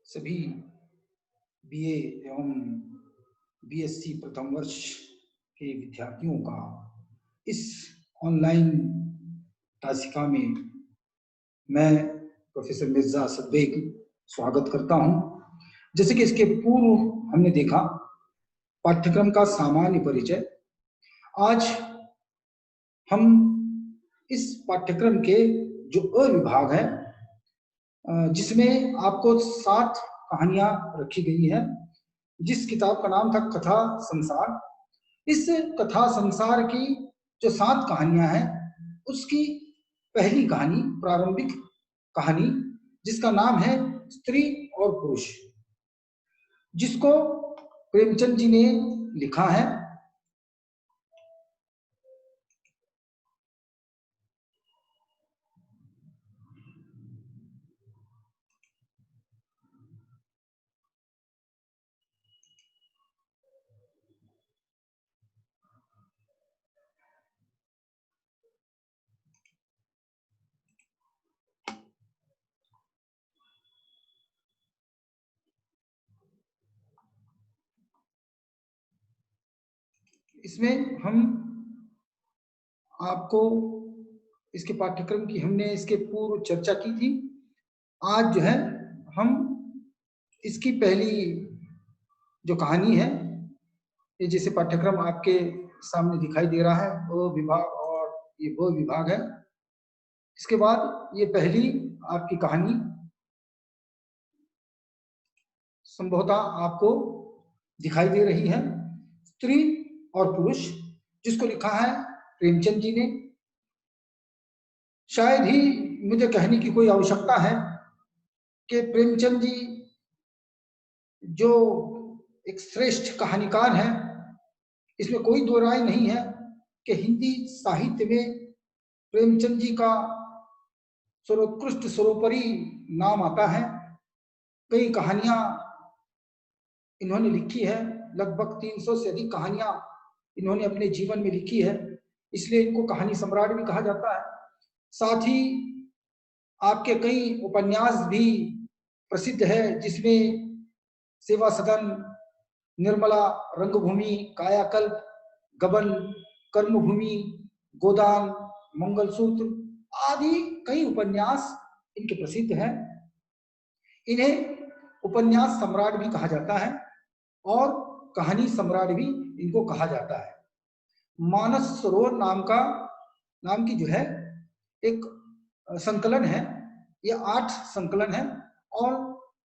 सभी बीए एवं बीएससी प्रथम वर्ष के विद्यार्थियों का इस ऑनलाइन तासिका में मैं प्रोफेसर मिर्जा असद बेग स्वागत करता हूं। जैसे कि इसके पूर्व हमने देखा पाठ्यक्रम का सामान्य परिचय। आज हम इस पाठ्यक्रम के जो अविभाग है जिसमें आपको 7 कहानियां रखी गई हैं, जिस किताब का नाम था कथा संसार। इस कथा संसार की जो 7 कहानियां हैं उसकी पहली कहानी, प्रारंभिक कहानी, जिसका नाम है स्त्री और पुरुष, जिसको प्रेमचंद जी ने लिखा है। इसमें हम आपको इसके पाठ्यक्रम की हमने इसके पूर्व चर्चा की थी। आज जो है हम इसकी पहली जो कहानी है, ये जैसे पाठ्यक्रम आपके सामने दिखाई दे रहा है, वो विभाग और ये वो विभाग है। इसके बाद ये पहली आपकी कहानी संभवतः आपको दिखाई दे रही है, स्त्री और पुरुष, जिसको लिखा है प्रेमचंद जी ने। शायद ही मुझे कहने की कोई आवश्यकता है कि प्रेमचंद जी जो एक श्रेष्ठ कहानीकार हैं, इसमें कोई दो राय नहीं है कि हिंदी साहित्य में प्रेमचंद जी का सर्वोत्कृष्ट सर्वोपरि नाम आता है। कई कहानियां इन्होंने लिखी है, लगभग 300 से अधिक कहानियां इन्होंने अपने जीवन में लिखी है, इसलिए इनको कहानी सम्राट भी कहा जाता है। साथ ही आपके कई उपन्यास भी प्रसिद्ध है, जिसमें सेवा सदन, निर्मला, रंगभूमि, कायाकल्प, गबन, कर्मभूमि, गोदान, मंगलसूत्र आदि कई उपन्यास इनके प्रसिद्ध हैं। इन्हें उपन्यास सम्राट भी कहा जाता है और कहानी सम्राट भी इनको कहा जाता है। मानस सरोवर नाम की जो है एक संकलन है, ये 8 संकलन है और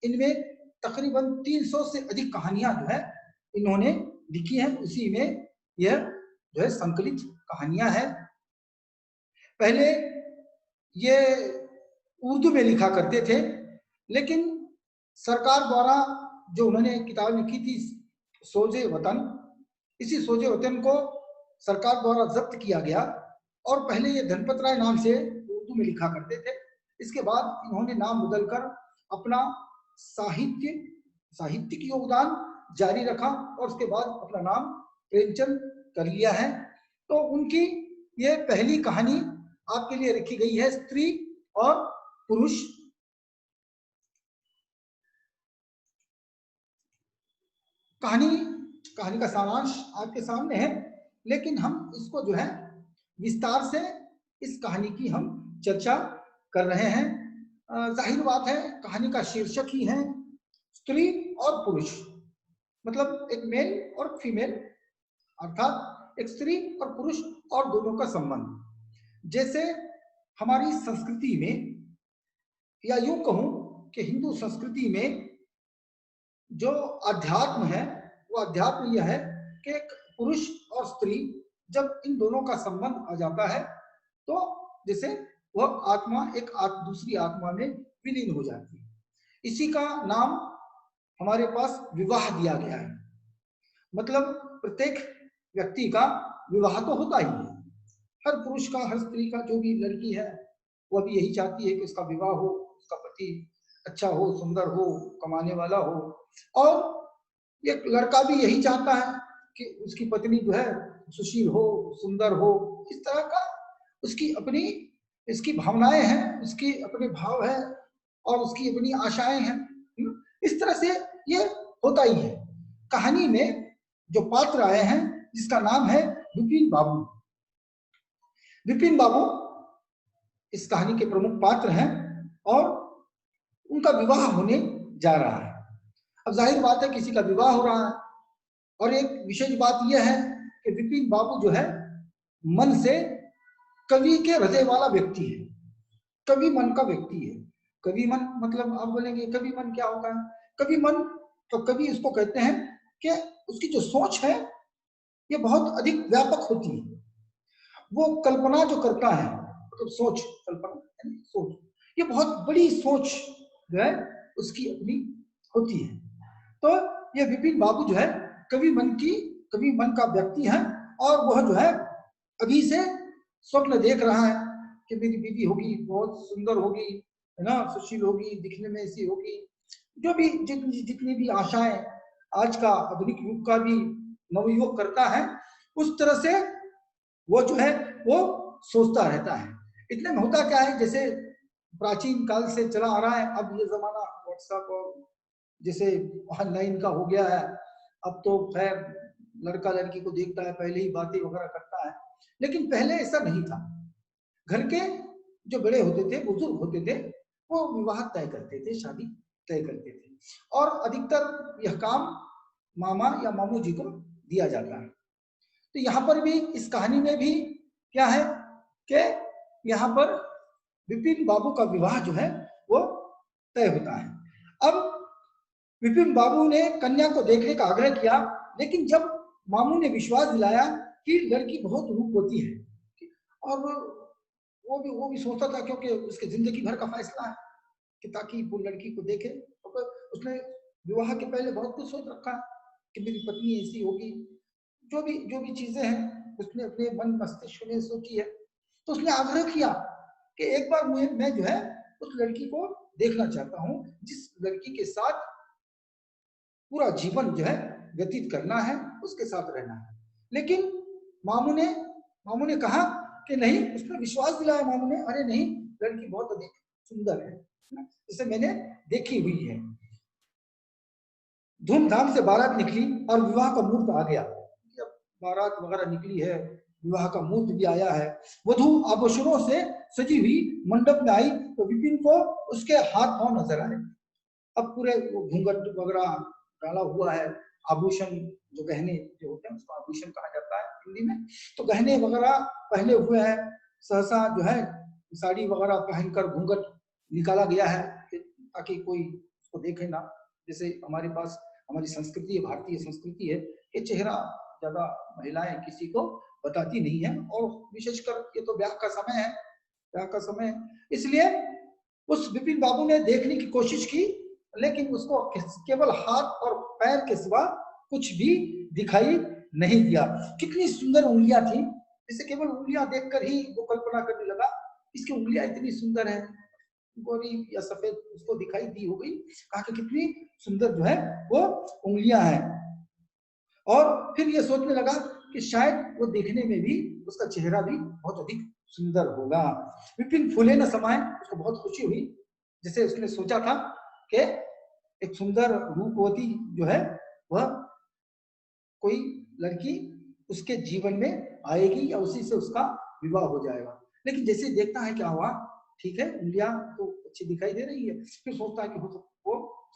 इनमें तकरीबन 300 से अधिक कहानियां जो है इन्होंने लिखी है। उसी में यह जो है संकलित कहानियां हैं। पहले ये उर्दू में लिखा करते थे, लेकिन सरकार द्वारा जो उन्होंने किताब लिखी थी सोजे वतन, इसी सोजे वतन को सरकार द्वारा जब्त किया गया और पहले ये धनपत राय नाम से उर्दू में लिखा करते थे। इसके बाद इन्होंने नाम बदलकर अपना साहित्यिक योगदान जारी रखा और उसके बाद अपना नाम प्रेमचंद कर लिया है। तो उनकी ये पहली कहानी आपके लिए रखी गई है, स्त्री और पुरुष। कहानी का सारांश आपके सामने है, लेकिन हम इसको जो है विस्तार से इस कहानी की हम चर्चा कर रहे हैं। जाहिर बात है, कहानी का शीर्षक ही है स्त्री और पुरुष, मतलब एक मेल और फीमेल, अर्थात एक स्त्री और पुरुष और दोनों का संबंध। जैसे हमारी संस्कृति में, या यूं कहूं कि हिंदू संस्कृति में जो अध्यात्म है, वो अध्यात्म यह है कि पुरुष और स्त्री जब इन दोनों का संबंध आ जाता है तो जैसे वह आत्मा एक दूसरी आत्मा में विलीन हो जाती है। इसी का नाम हमारे पास विवाह दिया गया है। मतलब प्रत्येक व्यक्ति का विवाह तो होता ही है, हर पुरुष का, हर स्त्री का, जो भी लड़की है वह भी यही चाहती है कि उसका विवाह हो, उसका पति अच्छा हो, सुंदर हो, कमाने वाला हो, और ये लड़का भी यही चाहता है कि उसकी पत्नी जो है सुशील हो, सुंदर हो। इस तरह का उसकी अपनी इसकी भावनाएं हैं, उसकी अपने भाव है और उसकी अपनी आशाएं हैं। इस तरह से ये होता ही है। कहानी में जो पात्र आए हैं जिसका नाम है विपिन बाबू। विपिन बाबू इस कहानी के प्रमुख पात्र हैं और उनका विवाह होने जा रहा है। अब जाहिर बात है किसी का विवाह हो रहा है, और एक विशेष बात यह है कि विपिन बाबू जो है मन से कवि के हृदय वाला व्यक्ति है, कवि मन का व्यक्ति है। कवि मन मतलब आप बोलेंगे कवि मन क्या होता है? कवि मन तो कवि इसको कहते हैं कि उसकी जो सोच है ये बहुत अधिक व्यापक होती है। वो कल्पना जो करता है, मतलब सोच, कल्पना सोच, ये बहुत बड़ी सोच जो है उसकी अपनी होती है। तो ये विपिन बाबू जो है कवि मन का व्यक्ति है, और वह जो है अभी से स्वप्न देख रहा है कि मेरी बीवी होगी, बहुत सुंदर होगी, है ना, सुशील होगी, दिखने में ऐसी होगी, जो भी जितनी भी आशाएं आज का आधुनिक युग का भी नवयुवक करता है, उस तरह से वो जो है वो सोचता रहता है। इतने में होता क्या है, जैसे प्राचीन काल से चला आ रहा है, अब ये जमाना व्हाट्सएप और जैसे ऑनलाइन का हो गया है। अब तो खैर लड़का लड़की को देखता है, पहले ही बातें वगैरह करता है, लेकिन पहले ऐसा नहीं था। घर के जो बड़े होते थे, बुजुर्ग होते थे, वो विवाह तय करते थे, शादी तय करते थे, और अधिकतर यह काम मामा या मामू जी को दिया जाता है। तो यहाँ पर भी इस कहानी में भी क्या है कि यहाँ पर विपिन बाबू का विवाह जो है वो तय होता है। अब विपिन बाबू ने कन्या को देखने का आग्रह किया, लेकिन जब मामू ने विश्वास दिलाया कि लड़की बहुत रूपवती है, और वो भी सोचता था क्योंकि उसके जिंदगी भर का फैसला है कि ताकि वो लड़की को देखे, तो उसने विवाह के पहले बहुत कुछ सोच रखा कि मेरी पत्नी ऐसी होगी, जो भी चीजें हैं उसने अपने मन मस्तिष्क में सोची है। तो उसने आग्रह किया कि एक बार मैं जो है उस लड़की को देखना चाहता हूँ, जिस लड़की के साथ पूरा जीवन जो है व्यतीत करना है, उसके साथ रहना है। लेकिन मामू ने कहा कि नहीं, उसने विश्वास दिलाया मामू ने, अरे नहीं, लड़की बहुत अधिक सुंदर है, जिसे मैंने देखी हुई है। धूमधाम से बारात निकली और विवाह का मुहूर्त आ गया। जब बारात वगैरह निकली है, विवाह का मुहूर्त भी आया है, वधू आभूषणों से सजी हुई मंडप में आई तो विपिन को उसके हाथ पांव नजर आए। अब पूरे घूंघट वगैरह डाला हुआ है, आभूषण जो गहने जो होते हैं उसको आभूषण कहा जाता है हिंदी में, तो गहने वगैरह पहने हुए हैं। सहसा जो है साड़ी वगैरह पहनकर घूंघट निकाला गया है ताकि कोई उसको देखे ना। जैसे हमारे पास हमारी संस्कृति है, भारतीय संस्कृति है, ये चेहरा ज्यादा महिलाएं किसी को बताती नहीं है, और विशेषकर ये तो ब्याह का समय है, ब्याह का समय, इसलिए उस विपिन बाबू ने देखने की कोशिश की, लेकिन उसको केवल हाथ और पैर के सिवा कुछ भी दिखाई नहीं दिया। कितनी सुंदर उंगलियां थी, जिसे केवल उंगलियां देखकर ही वो कल्पना करने लगा, इसकी उंगलियां इतनी सुंदर है, गोरी या सफेद उसको दिखाई दी हो गई, कहा कि कितनी सुंदर जो है वो उंगलियां हैं। और फिर ये सोचने लगा कि शायद वो देखने में भी उसका चेहरा भी बहुत अधिक सुंदर होगा। विपिन फूले न समाये, उसको बहुत खुशी हुई, जैसे उसने सोचा था कि एक सुंदर रूपवती जो है वह कोई लड़की उसके जीवन में आएगी या उसी से उसका विवाह हो जाएगा। लेकिन जैसे देखता है क्या हुआ, ठीक है उंगलियां तो अच्छी दिखाई दे रही है, फिर सोचता है कि वो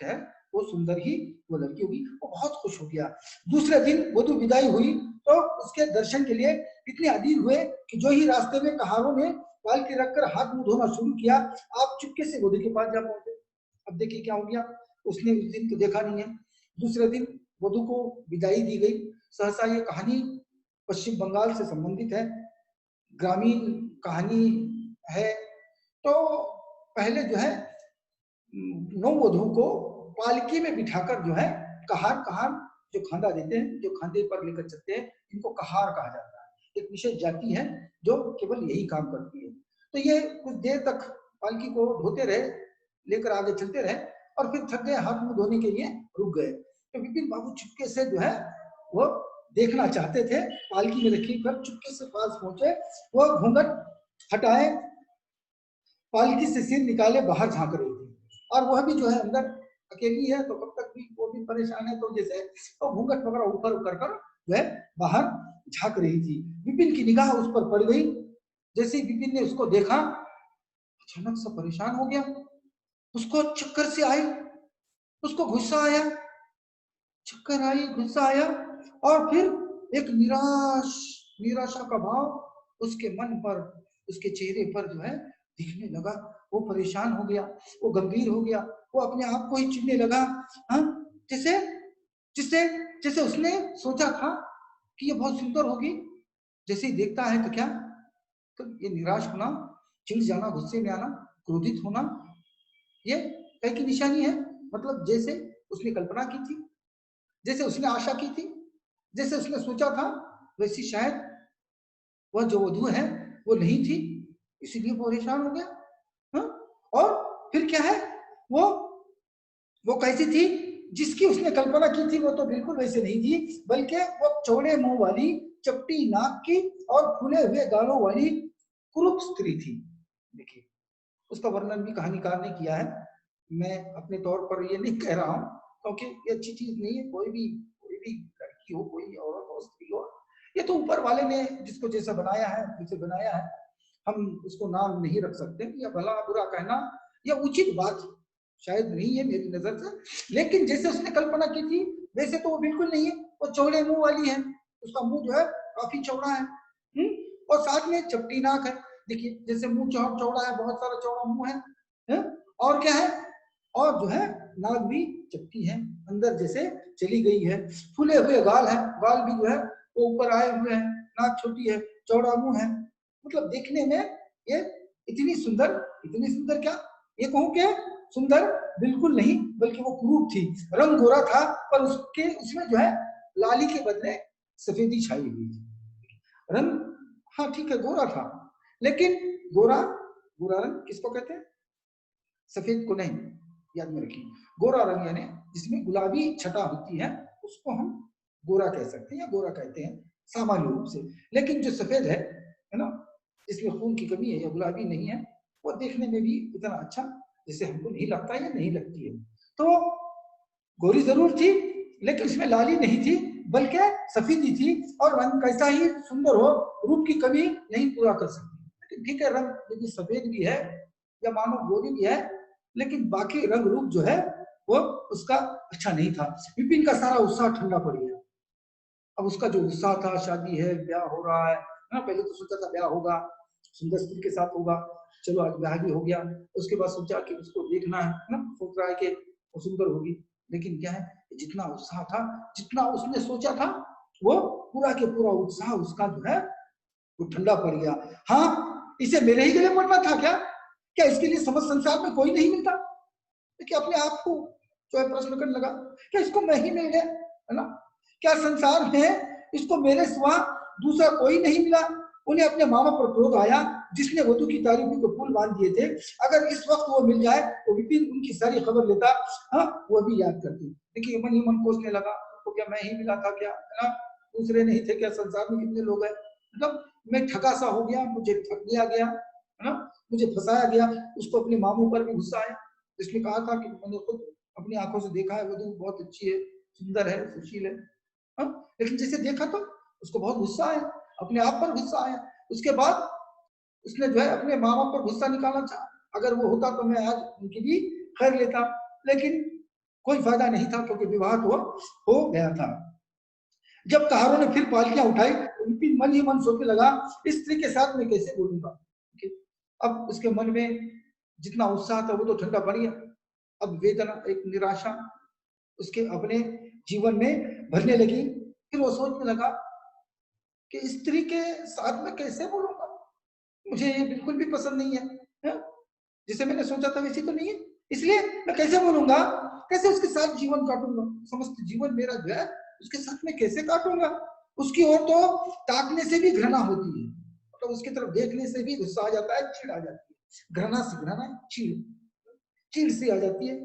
जो है वो सुंदर ही वो लड़की होगी, वो बहुत खुश हो गया। दूसरे दिन वधू विदाई हुई तो उसके दर्शन के लिए इतने अधीर हुए कि जो ही रास्ते में कहारों ने पालकी रखकर हाथ मुंह धोना शुरू किया, आप चुपके से वधू के पास जा पहुंचे। अब देखिए क्या हो गया, उसने उस दिन तो देखा नहीं है। दूसरे दिन वधू को विदाई दी गई। सहसा ये कहानी पश्चिम बंगाल से संबंधित है, ग्रामीण कहानी है। तो पहले जो है नववधू को पालकी में बिठाकर जो है कहार जो खांदा देते हैं, जो खांदे पर लेकर चलते हैं, इनको कहार कहा जाता है। एक विशेष जाति है जो केवल यही काम करती है। तो ये कुछ देर तक पालकी को ढोते रहे, लेकर आगे चलते रहे, और फिर थक गए, हाथ मुंह धोने के लिए रुक गए। तो विपिन बाबू चुपके से जो है वो देखना चाहते थे, पालकी में रखी पर चुपके से पास पहुंचे, वो घूंघट हटाए, पालकी से सिर निकाले बाहर झांक रही थी, और वह भी जो है अंदर अकेली है तो कब तक भी वो भी परेशान है, तो जैसे वो घूंघट वगैरह ऊपर कर कर वह बाहर झांक रही थी। विपिन की निगाह उस पर पड़ गई। जैसे ही विपिन ने उसको देखा, अचानक से परेशान हो गया, उसको चक्कर से आई, उसको गुस्सा आया, चक्कर आई, गुस्सा आया, और फिर एक निराशा का भाव उसके मन पर, उसके चेहरे पर जो है दिखने लगा। वो परेशान हो गया, वो गंभीर हो गया, वो अपने आप को ही चिढ़ने लगा। हाँ, जैसे जैसे जैसे उसने सोचा था कि ये बहुत सुंदर होगी, जैसे ही देखता है तो क्या, तो ये निराश होना, चिढ़ जाना, गुस्से में आना, क्रोधित होना, ये कई की निशानी है। मतलब जैसे उसने कल्पना की थी, जैसे उसने आशा की थी, जैसे उसने सोचा था, वैसी शायद वह जो वधु है वो नहीं थी, इसीलिए वो परेशान हो गया। हाँ? और फिर क्या है, वो कैसी थी, जिसकी उसने कल्पना की थी वो तो बिल्कुल वैसे नहीं थी, बल्कि वो चौड़े मुंह वाली, चपटी नाक की और फूले हुए गालों वाली कुरूप स्त्री थी। देखिए, उसका वर्णन भी कहानीकार ने किया है, मैं अपने तौर पर ये नहीं कह रहा हूं, क्योंकि ये अच्छी चीज नहीं है। कोई भी लड़की हो, कोई औरत हो, स्त्री हो, ये तो ऊपर वाले ने जिसको जैसा बनाया है, जिसे बनाया है, हम उसको नाम नहीं रख सकते, या भला बुरा कहना यह उचित बात शायद नहीं है मेरी नजर से। लेकिन जैसे उसने कल्पना की थी वैसे तो वो बिल्कुल नहीं है। वो चौड़े मुंह वाली है, उसका मुंह जो है काफी चौड़ा है, और साथ में चपटी नाक है। देखिए, जैसे मुंह चौड़ा है, बहुत सारा चौड़ा मुंह है, और क्या है, और जो है नाक भी चपटी है, अंदर जैसे चली गई है। फूले हुए गाल है, गाल भी जो है वो ऊपर आए हुए हैं, नाक छोटी है, चौड़ा मुंह है। मतलब देखने में ये इतनी सुंदर क्या, ये कहूं कि सुंदर बिल्कुल नहीं, बल्कि वो कुरूप थी। रंग गोरा था, पर उसमें जो है लाली के बदले सफेदी छाई हुई थी। रंग, हाँ ठीक है, गोरा था, लेकिन गोरा रंग किसको कहते हैं? सफेद को नहीं, याद में रखिए। गोरा रंग यानी जिसमें गुलाबी छटा होती है, उसको हम गोरा कह सकते हैं या गोरा कहते हैं सामान्य रूप से। लेकिन जो सफेद है ना, जिसमें खून की कमी है या गुलाबी नहीं है, वो देखने में भी इतना अच्छा जैसे हमको नहीं लगता या नहीं लगती है। तो गोरी जरूर थी, लेकिन इसमें लाली नहीं थी, बल्कि सफेदी थी, और रंग कैसा ही सुंदर हो, रूप की कमी नहीं पूरा कर सकती। लेकिन ठीक है, रंग यदि सफेद भी है या मानो गोरी भी है, लेकिन बाकी रंग रूप जो है वो उसका अच्छा नहीं था। विपिन का सारा उत्साह ठंडा पड़ गया। अब उसका जो उत्साह था, शादी है, ब्याह हो रहा है ना, पहले तो सोचा था ब्याह होगा, सुंदर स्त्री के साथ होगा, चलो आज ब्याह भी हो गया। उसके बाद सोचा कि उसको देखना है ना, सोच रहा है कि वो सुंदर होगी। लेकिन क्या है, जितना उत्साह था, जितना उसने सोचा था, वो पूरा के पूरा उत्साह उसका जो है वो ठंडा पड़ गया। हाँ, इसे मेरे ही गले पड़ना था क्या? क्या इसके लिए समस्त संसार में कोई नहीं मिलता? देखिए, अपने आप को जो है प्रश्न करने लगा, क्या इसको मैं ही मिल गया, है ना? क्या संसार में इसको मेरे सिवा दूसरा कोई नहीं मिला? उन्हें अपने मामा पर क्रोध आया, जिसने वधु की तारीफी को फूल बांध दिए थे। अगर इस वक्त वो मिल जाए तो विपिन उनकी सारी खबर लेता, हाँ वो भी याद करती। देखिए, मन ही मन कोसने लगा, तो क्या मैं ही मिला था क्या, है ना? दूसरे नहीं थे क्या? संसार में कितने लोग हैं? मतलब मैं ठगा सा हो गया, मुझे ठग दिया गया, है ना, मुझे फंसाया गया। उसको अपने मामू पर भी गुस्सा आया, जिसने कहा था कि मैंने खुद अपनी आंखों से देखा है, वधु बहुत अच्छी है, सुंदर है, सुशील है। हाँ? लेकिन जैसे देखा तो उसको बहुत गुस्सा आया, अपने आप पर गुस्सा आया। उसके बाद उसने जो है अपने माँ बाप पर गुस्सा निकालना चाहा। अगर वो होता तो मैं आज उनकी भी खैर लेता, लेकिन कोई फायदा नहीं था, क्योंकि विवाह तो हो गया था। जब कहारों ने फिर पालकियां उठाई, विपिन मन ही मन सोचने लगा, इस स्त्री के साथ मैं कैसे बोलूंगा। अब उसके मन में जितना उत्साह था वो तो ठंडा पड़ गया। अब वेदना, एक निराशा उसके अपने जीवन में भरने लगी। फिर वो सोचने लगा कि स्त्री के साथ में कैसे बोलूंगा, मुझे ये बिल्कुल भी पसंद नहीं है? जिसे मैंने सोचा था वैसी तो नहीं है, इसलिए मैं कैसे बोलूंगा, कैसे उसके साथ जीवन काटूंगा, समस्त जीवन मेरा जो है उसके साथ में कैसे काटूंगा। उसकी ओर तो ताकने से भी घृणा होती है, तो उसकी तरफ देखने से भी गुस्सा आ जाता है, चिढ़ आ जाती है। घृणा से घृणा, चिढ़ सी आ जाती है।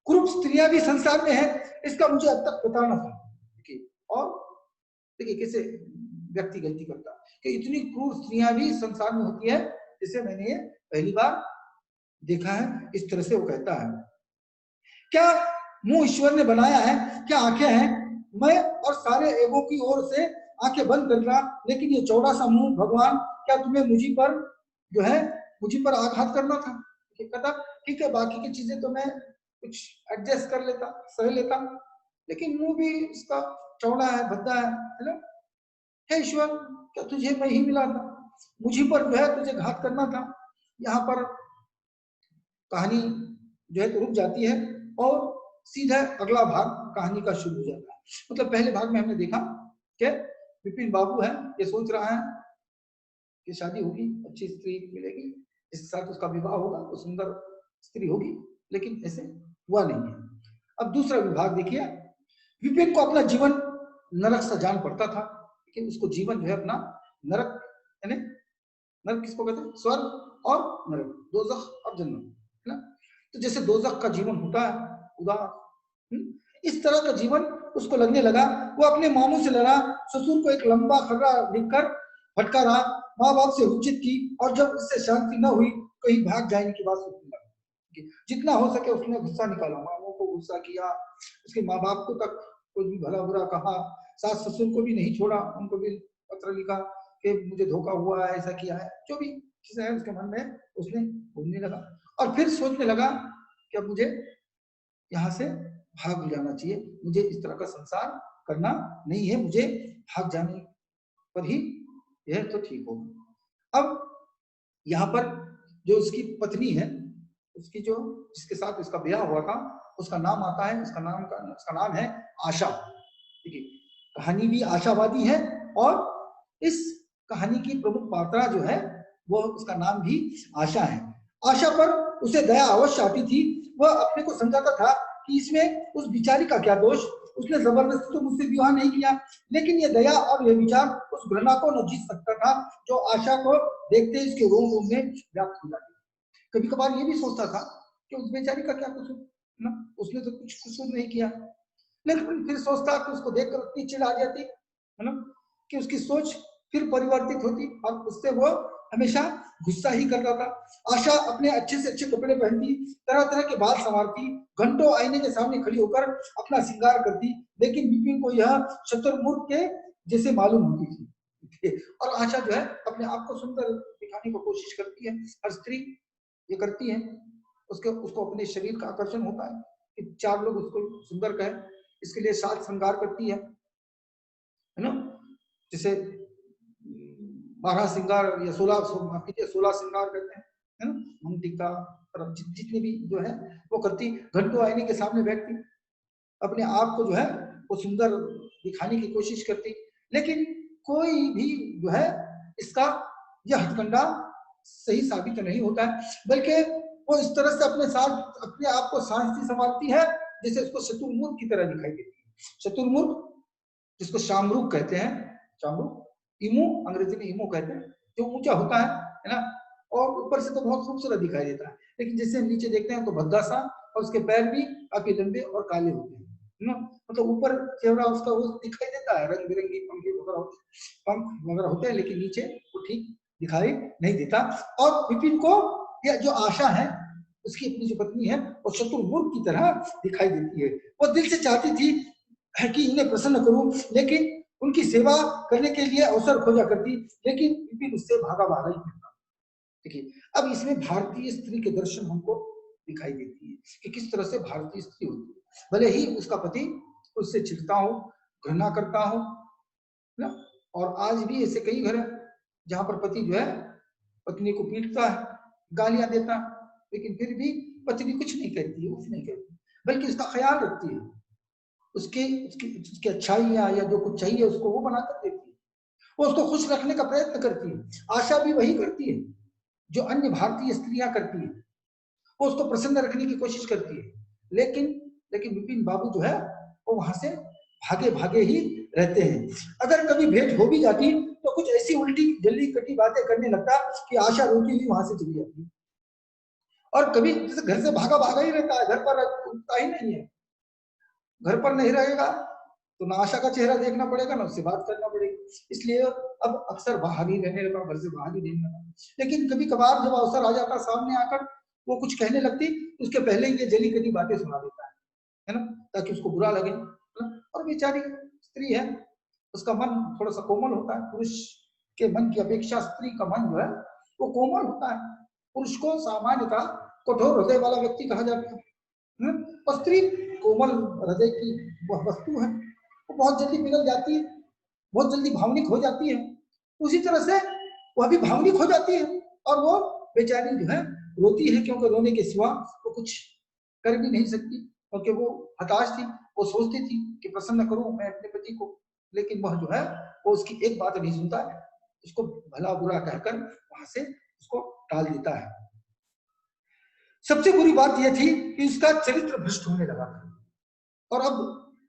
कुरूप स्त्रियां भी संसार में है, इसका मुझे अब तक पता न था। देखिए, और देखिए कैसे व्यक्ति गलती करता है कि इतनी क्रूर स्त्रियां भी संसार में होती है, जिसे मैंने पहली बार देखा है। इस तरह से वो कहता है, क्या मुंह ईश्वर ने बनाया है, क्या आंखें हैं? मैं और सारे एगो की ओर से आंखें बंद कर रहा, लेकिन ये चौड़ा सा मुंह भगवान, क्या तुम्हें मुझी पर जो है मुझी पर आघात करना था? कहता ठीक है, बाकी की चीजें तो मैं कुछ एडजस्ट कर लेता, सह लेता, लेकिन मुंह भी इसका चौड़ा है, भद्दा है ना? हे ईश्वर, क्या तुझे मैं ही मिला था? मुझी पर जो है तुझे घात करना था? यहाँ पर कहानी जो है तो रुक जाती है और सीधा अगला भाग कहानी का शुरू हो जाता है। मतलब पहले भाग में हमने देखा कि विपिन बाबू है, ये सोच रहा है कि शादी होगी, अच्छी स्त्री मिलेगी, इसके साथ उसका विवाह होगा, तो सुंदर स्त्री होगी, लेकिन ऐसे हुआ नहीं है। अब दूसरा विभाग देखिए, विपिन को अपना जीवन नरक सा जान पड़ता था, लेकिन उसको जीवन जो है अपना नरक, यानी नरक किसको कहते हैं? स्वर्ग और नरक, दोजख और जन्नत, है ना? तो जैसे दोजख का जीवन होता है उदास, इस तरह का जीवन उसको लगने लगा। वो अपने मामू से लड़ा, ससुर को एक लंबा खर्रा लिखकर भटका रहा, माँ बाप से उचित की, और जब उससे शांति न हुई कहीं भाग जाने की बात सोचने लगा। जितना हो सके उसने गुस्सा निकाला, मामू को गुस्सा किया, उसके माँ बाप को तक कुछ भी भला बुरा कहा, सास ससुर को भी नहीं छोड़ा, उनको भी पत्र लिखा कि मुझे धोखा हुआ है, ऐसा किया है, जो भी चीजें हैं उसके मन में उसने घूमने लगा। और फिर सोचने लगा कि अब मुझे यहाँ से भाग जाना चाहिए, मुझे इस तरह का संसार करना नहीं है, मुझे भाग जाने पर ही यह तो ठीक होगा। अब यहाँ पर जो उसकी पत्नी है, उसकी जो जिसके साथ उसका ब्याह हुआ था, उसका नाम आता है, उसका नाम है आशा। ठीक है, कहानी भी आशावादी है, और इस कहानी की प्रमुख पात्रा जो है वो उसका नाम भी आशा है। आशा पर उसे दया अवश्य आती थी। वह अपने को समझाता था कि इसमें उस बिचारी का क्या दोष, उसने जबरदस्ती तो मुझसे विवाह नहीं किया, लेकिन ये दया और ये विचार उस घृणा को न जीत सकता था जो आशा को देखते ही इसके रोम रोम में व्याप्त हो जाती। कभी कभार ये भी सोचता था कि उस बेचारी का क्या कसूर ना, उसने तो कुछ कसूर नहीं किया, लेकिन फिर सोचता कि उसको देखकर उतनी चिढ़ आ जाती है ना, कि उसकी सोच फिर परिवर्तित होती और उससे वो हमेशा गुस्सा ही करता था। आशा अपने अच्छे से अच्छे कपड़े पहनती, तरह तरह के बाल संवारती, घंटों आईने के सामने खड़ी होकर अपना श्रृंगार करती, लेकिन विपिन को यह शत्रुमुर्ख के जैसे मालूम होती थी। और आशा जो है अपने आप को सुंदर दिखाने की कोशिश करती है, हर स्त्री ये करती है, उसको अपने शरीर का आकर्षण होता है कि चार लोग उसको सुंदर कहें, इसके लिए साज श्रृंगार करती है ना? जैसे 12 श्रृंगार या 16 श्रृंगार करते हैं, है ना? हम टीका जितने भी जो है वो करती, घंटों आईने के सामने बैठती, अपने आप को जो है वो सुंदर दिखाने की कोशिश करती, लेकिन कोई भी जो है इसका यह हथकंडा सही साबित नहीं होता है, बल्कि वो इस तरह से अपने आप को शांति संभालती है जैसे उसको शत्रुमुर्ख की तरह दिखाई देती है। शत्रुमुर्ख जिसको शामरुख कहते हैं, शामरुख, इमू अंग्रेजी में इमू कहते हैं, जो ऊंचा होता है ना, और ऊपर से तो बहुत खूबसूरत दिखाई देता है, लेकिन जैसे हम नीचे देखते हैं तो भद्दा सा, और उसके पैर भी काफी लंबे और काले होते हैं ना, मतलब ऊपर चेहरा उसका वो दिखाई देता है, रंग बिरंगी पंख वगैरह होते हैं, लेकिन नीचे वो ठीक दिखाई नहीं देता। और विपिन को यह जो आशा है, उसकी अपनी जो पत्नी है, वो शत्रुमुर्ख की तरह दिखाई देती है। वो दिल से चाहती थी कि इन्हें प्रसन्न करूं, लेकिन उनकी सेवा करने के लिए अवसर खोजा करती, लेकिन विपिन उससे भागा भागा ही करता। देखिए, अब इसमें भारतीय स्त्री के दर्शन हमको दिखाई देती है कि किस तरह से भारतीय स्त्री होती है, भले ही उसका पति उससे चिढ़ता हो, घृणा करता हो ना, और आज भी ऐसे कई घर हैं जहां पर पति जो है पत्नी को पीटता है, गालियां देता है, लेकिन फिर भी पत्नी कुछ नहीं कहती है, कुछ नहीं कहती, बल्कि उसका ख्याल रखती है, उसकी उसकी अच्छाइयां या जो कुछ चाहिए उसको वो बनाकर देती है, वो उसको खुश रखने का प्रयत्न करती है। आशा भी वही करती है जो अन्य भारतीय स्त्रियां करती है, वो उसको प्रसन्न रखने की कोशिश करती है, लेकिन लेकिन विपिन बाबू जो है वो वहां से भागे भागे ही रहते हैं। अगर कभी भेंट हो भी जाती तो कुछ ऐसी उल्टी जल्दी कटी बातें करने लगता कि आशा रोती हुई वहां से चली जाती, और कभी जैसे घर से भागा भागा ही रहता है, घर पर रुकता ही नहीं है, घर पर नहीं रहेगा तो ना आशा का चेहरा देखना पड़ेगा ना उससे बात करना पड़ेगी, इसलिए अब अक्सर बाहर ही रहने लगा, घर से बाहर ही रहने लगा। लेकिन कभी कभार जब अवसर आ जाता सामने आकर वो कुछ कहने लगती, उसके पहले ही ये जली कटी बातें सुना देता है ना, ताकि उसको बुरा लगे, है ना। और बेचारी स्त्री है, उसका मन थोड़ा सा कोमल होता है, पुरुष के मन की अपेक्षा स्त्री का मन जो है वो कोमल होता है। पुरुष को सामान्यतः कठोर हृदय वाला व्यक्ति कहा जाता है, और स्त्री कोमल हृदय की वह वस्तु है, वो बहुत जल्दी पिघल जाती है, बहुत जल्दी भावनिक हो जाती है। उसी तरह से वह भी भावनिक हो जाती है, और वो बेचारी जो है रोती है, क्योंकि रोने के सिवा वो कुछ कर भी नहीं सकती, क्योंकि वो हताश थी। वो सोचती थी कि प्रसन्न करूं मैं अपने पति को, लेकिन वह जो है वो उसकी एक बात नहीं सुनता है, उसको भला बुरा कहकर वहां से उसको टाल देता है। सबसे बुरी बात यह थी कि उसका चरित्र भ्रष्ट होने लगा था, और अब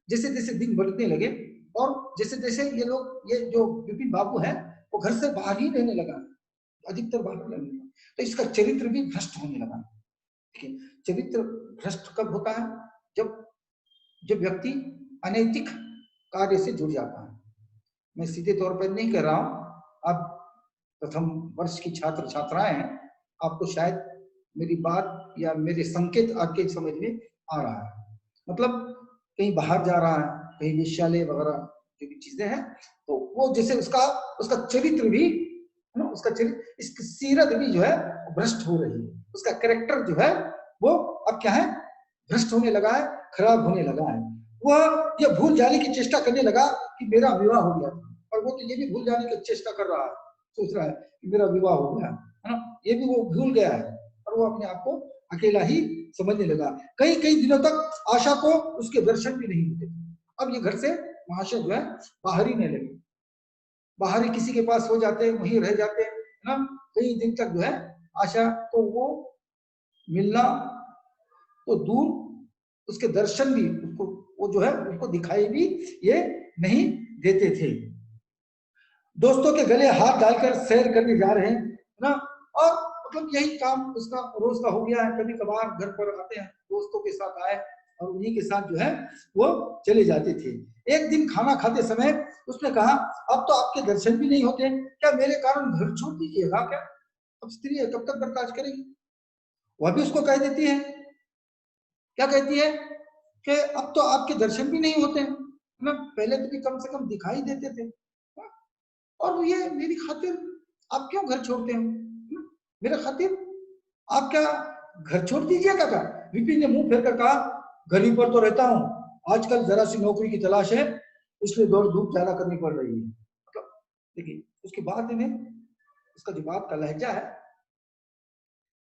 जैसे जैसे दिन बढ़ने लगे, और जैसे जैसे ये जो विपिन बाबू है वो घर से बाहर ही रहने लगा, अधिकतर बाहर रहने लगा, तो इसका चरित्र भी भ्रष्ट होने लगा। चरित्र भ्रष्ट कब होता है? जब व्यक्ति अनैतिक कार्य से जुड़ जाता है। मैं सीधे तौर पर नहीं कह रहा हूं, आप प्रथम वर्ष की छात्र छात्राएं हैं, आपको शायद मेरी बात या मेरे संकेत आपके समझ में आ रहा है। मतलब कहीं बाहर जा रहा है, कहीं विश्वविद्यालय वगैरह जो भी चीजें हैं, तो वो जैसे उसका चरित्र भी, है ना, उसका चरित्र, इसकी सीरत भी जो है भ्रष्ट हो रही है, उसका कैरेक्टर जो है वो अब क्या है, भ्रष्ट होने लगा है, खराब होने लगा है। वह ये भूल जाने की चेष्टा करने लगा कि मेरा विवाह हो गया था, और वो तो ये भी भूल जाने की चेष्टा कर रहा है, सोच रहा है कि मेरा विवाह हो गया, है ना, ये भी वो भूल गया है, और वो अपने आप को अकेला ही समझने लगा। कई कई दिनों तक आशा को उसके दर्शन भी नहीं होते। अब ये घर से महाशय जो है बाहर ही नहीं लगे, बाहर ही किसी के पास हो जाते हैं, वहीं रह जाते हैं, है ना। कई दिन तक जो है आशा को वो मिलना तो दूर, उसके दर्शन भी उसको, वो जो है उसको दिखाई भी ये नहीं देते थे। दोस्तों के गले हाथ डालकर सैर करने जा रहे हैं, ना, और मतलब यही काम उसका रोज का हो गया है। कभी कभार घर पर आते हैं, दोस्तों के साथ आए और उन्हीं के साथ जो है वो चले जाते थे। एक दिन खाना खाते समय उसने कहा, अब तो आपके दर्शन भी नहीं होते, क्या मेरे कारण घर छोड़ दीजिएगा क्या? अब स्त्री है, कब तक बर्दाश्त करेगी? वह भी उसको कह देती है, क्या कहती है कि अब तो आपके दर्शन भी नहीं होते हैं, ना, पहले तो भी कम से कम दिखाई देते थे, और ये मेरी खातिर आप क्यों घर छोड़ते हो? मेरा खातिर आप क्या घर छोड़ दीजिएगा क्या? विपिन ने मुंह फेर कर कहा, घर ही पर तो रहता हूं, आजकल जरा सी नौकरी की तलाश है, इसलिए दौड़ धूप ज्यादा करनी पड़ रही है। मतलब देखिए उसकी बात में, उसका जो बात का लहजा है,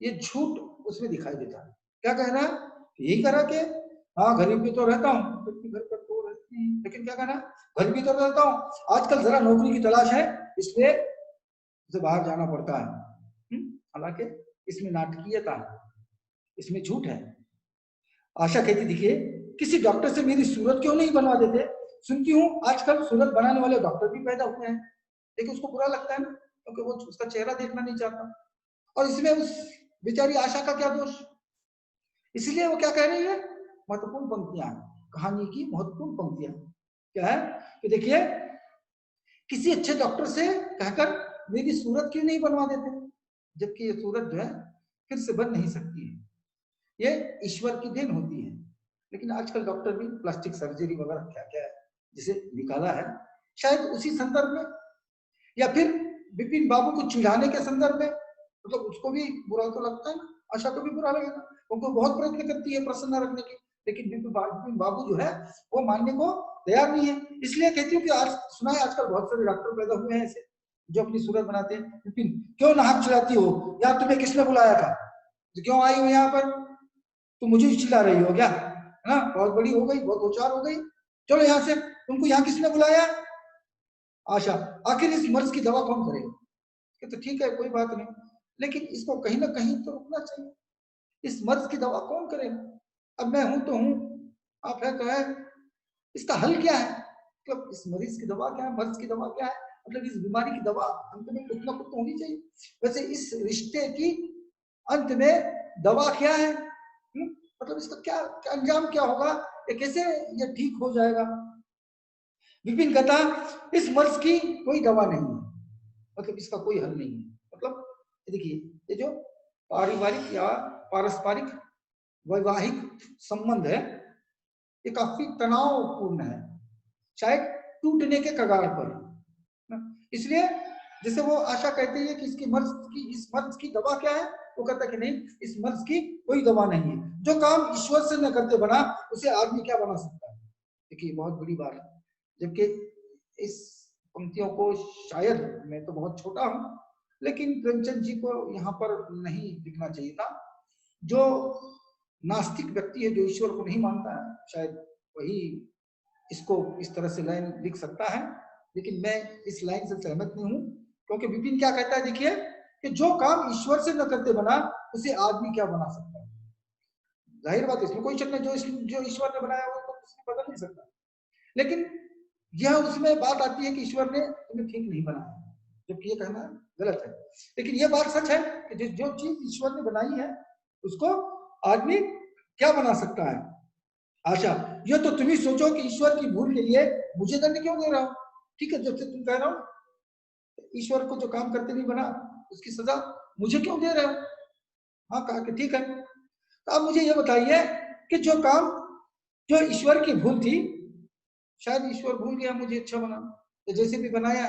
ये झूठ उसमें दिखाई देता है। क्या कह रहा है? यही कह रहा कि हाँ घर भी तो रहता हूँ, घर पर तो रहती है, लेकिन क्या कहना, घर भी तो रहता हूँ, आजकल जरा नौकरी की तलाश है, इसलिए उसे बाहर जाना पड़ता है। हालांकि इसमें नाटकीयता है, इसमें झूठ है। आशा कहती, देखिए किसी डॉक्टर से मेरी सूरत क्यों नहीं बनवा देते? सुनती हूँ आजकल सूरत बनाने वाले डॉक्टर भी पैदा हुए हैं, लेकिन उसको बुरा लगता है ना, क्योंकि वो उसका चेहरा देखना नहीं चाहता। और इसमें उस बेचारी आशा का क्या दोष? इसलिए वो क्या कह रही है, महत्वपूर्ण पंक्तियां, कहानी की महत्वपूर्ण पंक्तियां क्या है कि देखिए, किसी अच्छे डॉक्टर से कहकर मेरी सूरत क्यों नहीं बनवा देते, जबकि ये सूरत जो है फिर से बन नहीं सकती है, ये ईश्वर की देन होती है। लेकिन आजकल डॉक्टर भी प्लास्टिक सर्जरी वगैरह क्या क्या है जिसे निकाला है, शायद उसी संदर्भ में, या फिर विपिन बाबू को चिढ़ाने के संदर्भ में, मतलब उसको भी बुरा तो लगता है ना, आशा को भी बुरा लगेगा, उनको बहुत प्रयत्न करती है प्रसन्न रखने की, लेकिन विपिन बाबू जो है वो मानने को तैयार नहीं है। इसलिए कहती हूँ कि आज सुना है आजकल बहुत सारे डॉक्टर पैदा हुए हैं ऐसे जो अपनी सूरत बनाते हैं। विपिन क्यों नाहक चिल्लाती हो, यार तुम्हें किसने बुलाया था, तो क्यों आई हो यहाँ पर, तो मुझे चिल्ला रही हो क्या, है ना, बहुत बड़ी हो गई, बहुत होशियार हो गई, चलो यहाँ से, तुमको यहाँ किसने बुलाया? आशा, आखिर इस मर्ज की दवा कौन करेगा? कि तो ठीक है कोई बात नहीं, लेकिन इसको कहीं ना कहीं तो रुकना चाहिए, इस मर्ज की दवा कौन करेगा? अब मैं हूं तो हूं, आप है तो है, इसका हल क्या है? मतलब इस मरीज की दवा क्या है, मर्ज की दवा क्या है, मतलब इस बीमारी की दवा अंत में कुछ ना कुछ तो होनी चाहिए। वैसे इस रिश्ते की अंत में दवा क्या है? मतलब इसका क्या, क्या अंजाम क्या होगा, ये कैसे ये ठीक हो जाएगा? विपिन कहता, इस मर्ज की कोई दवा नहीं है, मतलब इसका कोई हल नहीं है। मतलब देखिए ये जो पारिवारिक या पारस्परिक वैवाहिक संबंध है, ये काफी तनावपूर्ण है, शायद टूटने के कगार पर। इसलिए जैसे वो आशा कहती है कि इस मर्ज की दवा क्या है, वो कहता है कि नहीं, इस मर्ज की कोई दवा नहीं है, जो काम ईश्वर से न करते बना उसे आदमी क्या बना सकता है। देखिए बहुत बड़ी बात है, जबकि इस पंक्तियों को शायद, मैं तो बहुत छोटा हूं, लेकिन प्रेमचंद जी को यहाँ पर नहीं दिखना चाहिए था। जो नास्तिक व्यक्ति है, जो ईश्वर को नहीं मानता है, शायद वही इसको इस तरह से लाइन लिख सकता है, लेकिन मैं इस लाइन से सहमत नहीं हूं, क्योंकि विपिन क्या कहता है, देखिए कि जो काम ईश्वर से न करते बना उसे आदमी क्या बना सकता है। जाहिर बात है, इसमें कोई शक नहीं, जो ईश्वर ने बनाया वो तो उसने बदल नहीं सकता, लेकिन यह उसमें बात आती है कि ईश्वर ने तुम्हें ठीक नहीं बनाया, जबकि ये कहना गलत है। लेकिन यह बात सच है कि जो चीज ईश्वर ने बनाई है उसको आदमी क्या बना सकता है। आशा, ये तो तुम ही सोचो कि ईश्वर की भूल के लिए मुझे दंड क्यों दे रहा हो। ठीक है, जब से तुम कह रहा हो ईश्वर को जो काम करते नहीं बना उसकी सजा मुझे क्यों दे रहे हो। हाँ, कहा कि ठीक है, तो अब मुझे ये बताइए कि जो ईश्वर की भूल थी, शायद ईश्वर भूल गया मुझे अच्छा बना, तो जैसे भी बनाया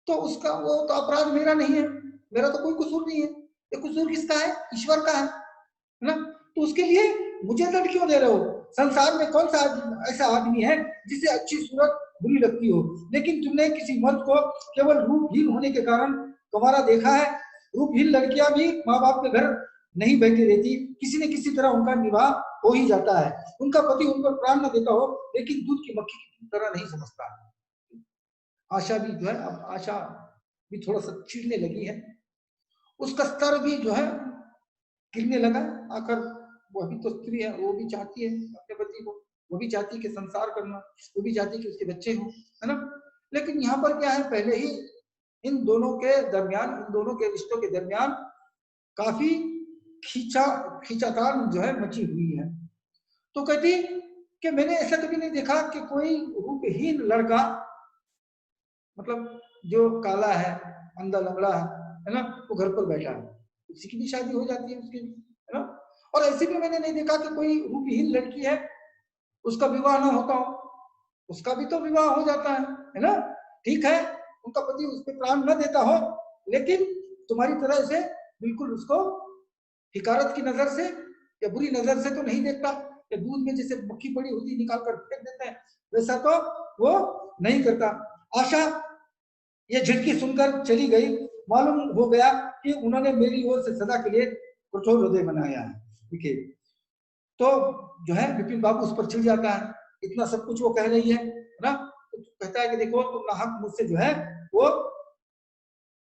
तो उसका वो तो अपराध मेरा नहीं है, मेरा तो कोई कसूर नहीं है, ये कसूर किसका है, ईश्वर का है ना। तो उसके लिए मुझे दंड क्यों दे रहे हो। संसार में कौन सा ऐसा आदमी है जिसे अच्छी सूरत बुरी लगती हो, लेकिन तुमने किसी मर्द को केवल रूपहीन होने के कारण तुम्हारा देखा है। रूपहीन लड़कियां भी माँ बाप के घर नहीं बैठी रहती, किसी न किसी तरह उनका निवाह हो ही जाता है। उनका पति उन पर प्राण न देता हो, लेकिन दूध की मक्खी की तरह नहीं समझता। आशा भी जो है, अब आशा भी थोड़ा सा चिढ़ने लगी है, उसका स्तर भी जो है गिरने लगा। आकर वो अभी तो स्त्री है, वो भी चाहती है अपने पति को, वो भी चाहती है कि संसार करना, वो भी चाहती है कि उसके बच्चे हों, है ना। लेकिन यहाँ पर क्या है, पहले ही इन दोनों के दरमियान, इन दोनों के रिश्तों के दरमियान काफी खींचातान जो है मची हुई है। तो कहती कि मैंने ऐसा कभी नहीं देखा कि कोई रूपहीन लड़का, मतलब जो काला है, अंधा लंगड़ा है ना, वो घर पर बैठा है, उसी की भी शादी हो जाती है उसकी, है ना। और ऐसे भी मैंने नहीं देखा कि कोई रूपहीन लड़की है, उसका विवाह ना होता हो, उसका भी तो विवाह हो जाता है ना। ठीक है, उनका पति उस पर प्राण न देता हो, लेकिन तुम्हारी तरह से बिल्कुल उसको हिकारत की नजर से या बुरी नजर से तो नहीं देखता, या दूध में जैसे मक्खी पड़ी होती निकाल कर फेंक देते हैं, वैसा तो वो नहीं करता। आशा ये झटकी सुनकर चली गई। मालूम हो गया कि उन्होंने मेरी ओर से सदा के लिए कठोर हृदय बनाया है। देखिए, तो जो है विपिन बाबू उस पर चिढ़ जाता है, इतना सब कुछ वो कह रही है ना, तो कहता है कि देखो तुम नाहक मुझसे जो है वो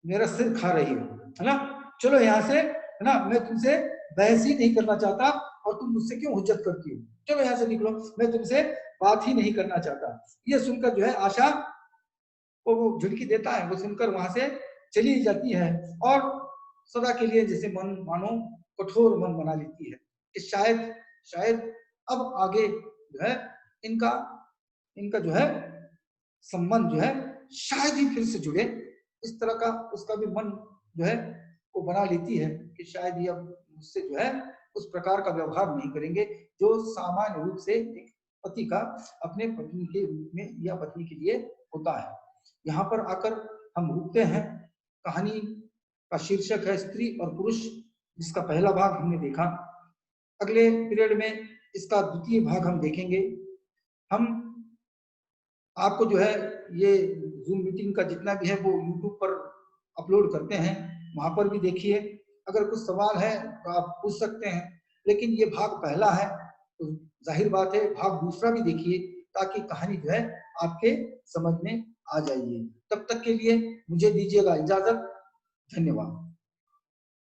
मेरा सिर खा रही हो, है ना। चलो यहाँ से, है ना, मैं तुमसे बहस ही नहीं करना चाहता, और तुम मुझसे क्यों हुज्जत करती हो, चलो यहाँ से निकलो, मैं तुमसे बात ही नहीं करना चाहता। ये सुनकर जो है आशा को वो झुड़की देता है, वो सुनकर वहां से चली जाती है, और सदा के लिए जैसे मन मानो कठोर मन बना लेती है कि शायद शायद अब आगे जो है इनका इनका जो है संबंध जो है शायद ही फिर से जुड़े। इस तरह का उसका भी मन जो है वो बना लेती है कि शायद ये अब मुझसे जो है उस प्रकार का व्यवहार नहीं करेंगे जो सामान्य रूप से एक पति का अपने पत्नी के रूप में या पत्नी के लिए होता है। यहाँ पर आकर हम रुकते हैं। कहानी का शीर्षक है स्त्री और पुरुष, जिसका पहला भाग हमने देखा। अगले पीरियड में इसका द्वितीय भाग हम देखेंगे। हम आपको जो है ये जूम मीटिंग का जितना भी है वो यूट्यूब पर अपलोड करते हैं, वहां पर भी देखिए। अगर कुछ सवाल है तो आप पूछ सकते हैं, लेकिन ये भाग पहला है तो जाहिर बात है भाग दूसरा भी देखिए, ताकि कहानी जो है आपके समझ में आ जाइए। तब तक के लिए मुझे दीजिएगा इजाजत। धन्यवाद।